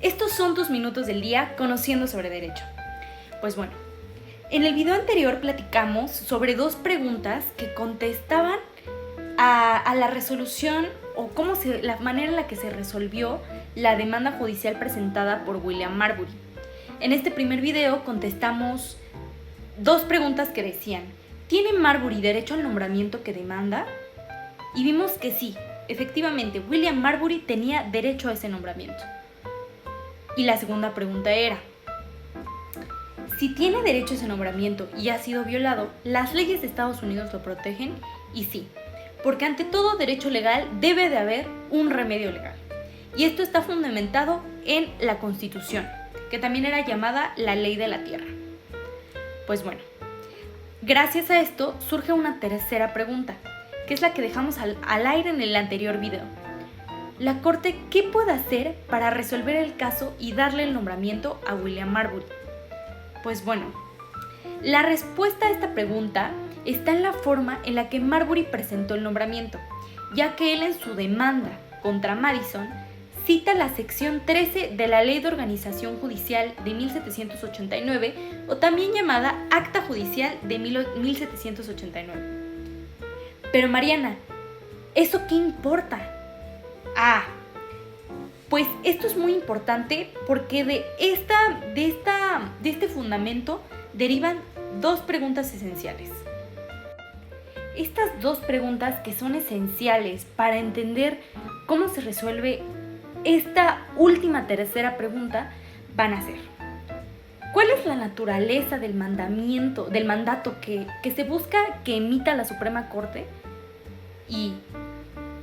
Estos son tus minutos del día conociendo sobre derecho. Pues bueno, en el video anterior platicamos sobre 2 preguntas que contestaban a la resolución o la manera en la que se resolvió la demanda judicial presentada por William Marbury. En este primer video contestamos 2 preguntas que decían: ¿tiene Marbury derecho al nombramiento que demanda? Y vimos que sí, efectivamente, William Marbury tenía derecho a ese nombramiento. Y la segunda pregunta era: si tiene derecho a ese nombramiento y ha sido violado, ¿las leyes de Estados Unidos lo protegen? Y sí, porque ante todo derecho legal debe de haber un remedio legal. Y esto está fundamentado en la Constitución, que también era llamada la Ley de la Tierra. Pues bueno, gracias a esto surge una tercera pregunta, que es la que dejamos al aire en el anterior video. La Corte, ¿qué puede hacer para resolver el caso y darle el nombramiento a William Marbury? Pues bueno, la respuesta a esta pregunta está en la forma en la que Marbury presentó el nombramiento, ya que él en su demanda contra Madison cita la sección 13 de la Ley de Organización Judicial de 1789, o también llamada Acta Judicial de 1789. Pero Mariana, ¿eso qué importa? Pues esto es muy importante porque de este fundamento derivan 2 preguntas esenciales. Estas 2 preguntas que son esenciales para entender cómo se resuelve esta última tercera pregunta van a ser: ¿cuál es la naturaleza del mandato que se busca que emita la Suprema Corte? ¿Y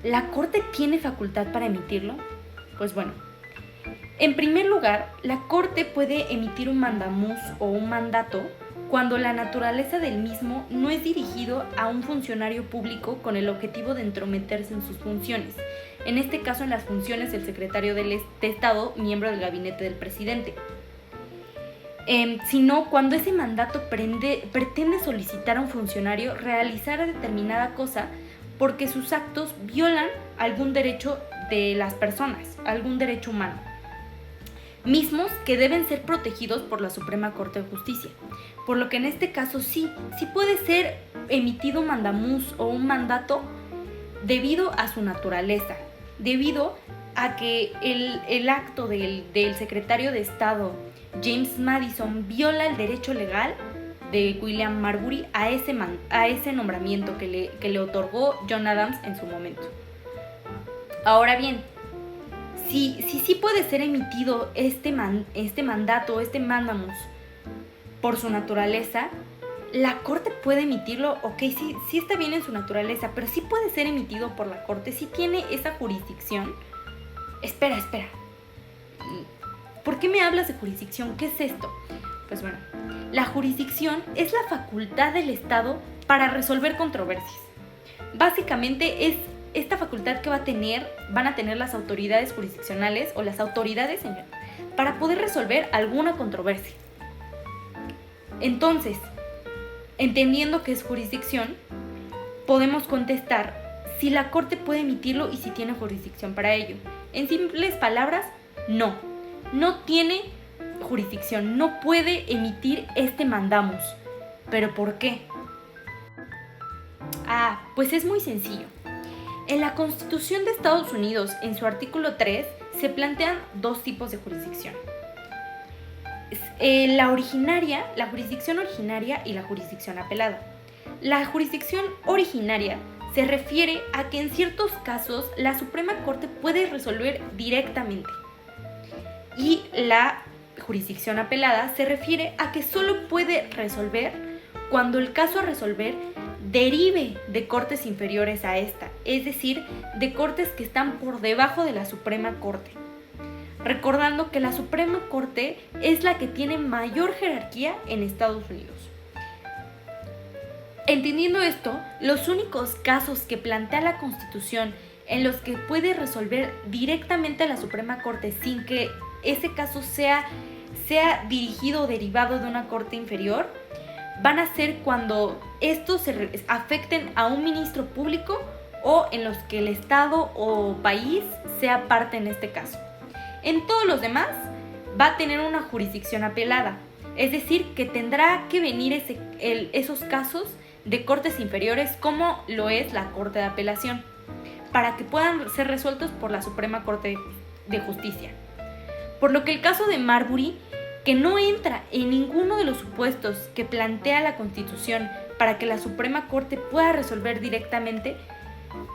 la Corte tiene facultad para emitirlo? Pues bueno, en primer lugar, la Corte puede emitir un mandamús o un mandato cuando la naturaleza del mismo no es dirigido a un funcionario público con el objetivo de entrometerse en sus funciones, en este caso en las funciones del secretario de Estado, miembro del gabinete del presidente, sino cuando ese mandato pretende solicitar a un funcionario realizar determinada cosa porque sus actos violan algún derecho de las personas, algún derecho humano, mismos que deben ser protegidos por la Suprema Corte de Justicia. Por lo que en este caso sí puede ser emitido un mandamús o un mandato debido a su naturaleza, debido a que el acto del secretario de Estado, James Madison, viola el derecho legal de William Marbury a ese nombramiento que le otorgó John Adams en su momento. Ahora bien, si puede ser emitido este mandato, este mandamus, por su naturaleza, la Corte puede emitirlo, ok, sí está bien en su naturaleza, pero sí puede ser emitido por la Corte, sí tiene esa jurisdicción. Espera, ¿por qué me hablas de jurisdicción? ¿Qué es esto? Pues bueno, la jurisdicción es la facultad del Estado para resolver controversias. Básicamente es esta facultad que van a tener las autoridades jurisdiccionales o las autoridades para poder resolver alguna controversia. Entonces, entendiendo que es jurisdicción, podemos contestar si la Corte puede emitirlo y si tiene jurisdicción para ello. En simples palabras, no tiene jurisdicción, no puede emitir este mandamus. ¿Pero por qué? Pues es muy sencillo. En la Constitución de Estados Unidos, en su artículo 3, se plantean 2 tipos de jurisdicción. La jurisdicción originaria y la jurisdicción apelada. La jurisdicción originaria se refiere a que en ciertos casos la Suprema Corte puede resolver directamente. Y la jurisdicción apelada se refiere a que solo puede resolver cuando el caso a resolver derive de cortes inferiores a esta, es decir, de cortes que están por debajo de la Suprema Corte. Recordando que la Suprema Corte es la que tiene mayor jerarquía en Estados Unidos. Entendiendo esto, los únicos casos que plantea la Constitución en los que puede resolver directamente a la Suprema Corte sin que ese caso sea dirigido o derivado de una corte inferior, van a ser cuando estos afecten a un ministro público o en los que el Estado o país sea parte en este caso. En todos los demás, va a tener una jurisdicción apelada. Es decir, que tendrá que venir esos casos de cortes inferiores como lo es la Corte de Apelación, para que puedan ser resueltos por la Suprema Corte de Justicia. Por lo que el caso de Marbury, que no entra en ninguno de los supuestos que plantea la Constitución para que la Suprema Corte pueda resolver directamente,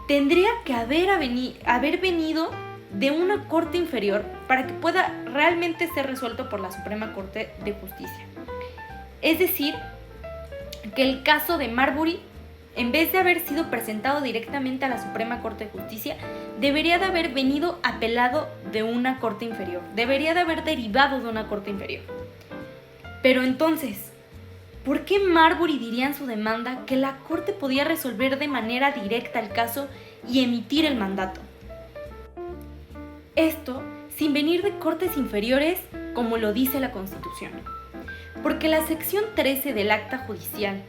tendría que haber venido de una corte inferior para que pueda realmente ser resuelto por la Suprema Corte de Justicia. Es decir, que el caso de Marbury, en vez de haber sido presentado directamente a la Suprema Corte de Justicia, debería de haber venido apelado de una corte inferior, debería de haber derivado de una corte inferior. Pero entonces, ¿por qué Marbury diría en su demanda que la corte podía resolver de manera directa el caso y emitir el mandato? Esto sin venir de cortes inferiores, como lo dice la Constitución. Porque la sección 13 del Acta Judicial,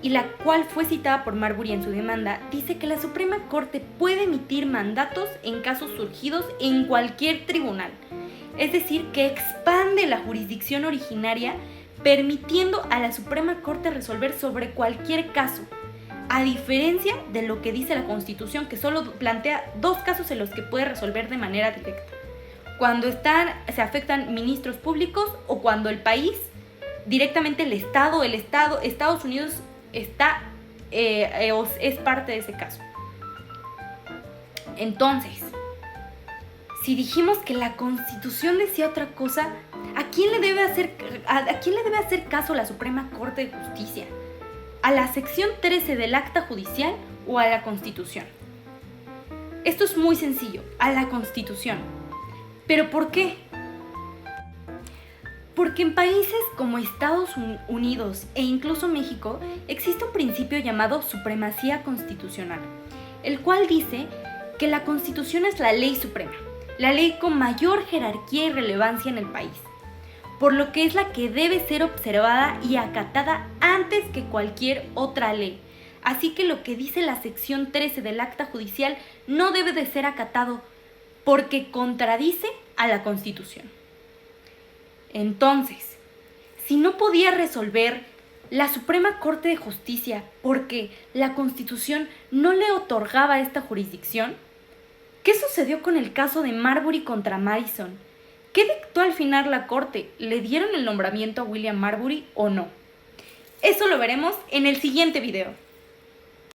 y la cual fue citada por Marbury en su demanda, dice que la Suprema Corte puede emitir mandatos en casos surgidos en cualquier tribunal. Es decir, que expande la jurisdicción originaria, permitiendo a la Suprema Corte resolver sobre cualquier caso, a diferencia de lo que dice la Constitución, que solo plantea 2 casos en los que puede resolver de manera directa. Cuando se afectan ministros públicos o cuando el país, directamente Estados Unidos es parte de ese caso. Entonces, si dijimos que la Constitución decía otra cosa, ¿a quién le debe hacer caso la Suprema Corte de Justicia? ¿A la sección 13 del Acta Judicial o a la Constitución? Esto es muy sencillo, a la Constitución. ¿Pero por qué? Porque en países como Estados Unidos e incluso México existe un principio llamado supremacía constitucional, el cual dice que la Constitución es la ley suprema, la ley con mayor jerarquía y relevancia en el país, por lo que es la que debe ser observada y acatada antes que cualquier otra ley. Así que lo que dice la sección 13 del Acta Judicial no debe de ser acatado porque contradice a la Constitución. Entonces, si no podía resolver la Suprema Corte de Justicia porque la Constitución no le otorgaba esta jurisdicción, ¿qué sucedió con el caso de Marbury contra Madison? ¿Qué dictó al final la Corte? ¿Le dieron el nombramiento a William Marbury o no? Eso lo veremos en el siguiente video.